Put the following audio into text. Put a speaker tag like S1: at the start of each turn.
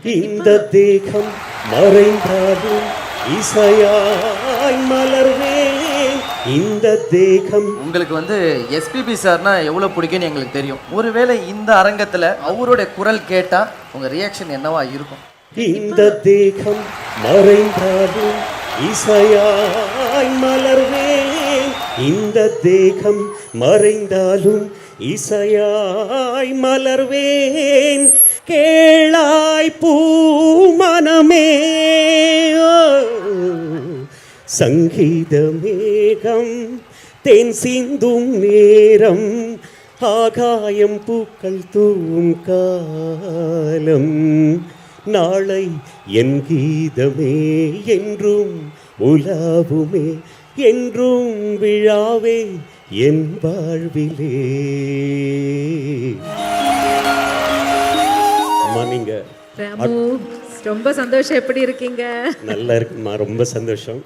S1: இந்த தேகம் மறைந்தாலும் இசையாய் மலர்வேன். இந்த தேகம்
S2: உங்களுக்கு வந்து எஸ்பிபி சார்னா எவ்வளோ பிடிக்கும்னு எங்களுக்கு தெரியும். ஒருவேளை இந்த அரங்கத்தில் அவருடைய குரல் கேட்டால் உங்கள் ரியாக்ஷன் என்னவா இருக்கும்?
S1: இந்த தேகம் மறைந்தாலும் இசையாய் மலர்வேன். இந்த தேகம் மறைந்தாலும் இசையாய் மலர்வேன். கேளாய் பூமனமே சங்கீத மேகம் தேன் சிந்தும் நேரம் ஆகாயம் பூக்கள் தூவும் காலம். நாளை என் கீதமே என்றும் உலாவுமே என்றும் விழாவே என் வாழ்விலே. நீங்க
S3: ராமு, ரொம்ப சந்தோஷம். எப்படி இருக்கீங்க?
S1: நல்லா இருக்குமா? ரொம்ப சந்தோஷம்.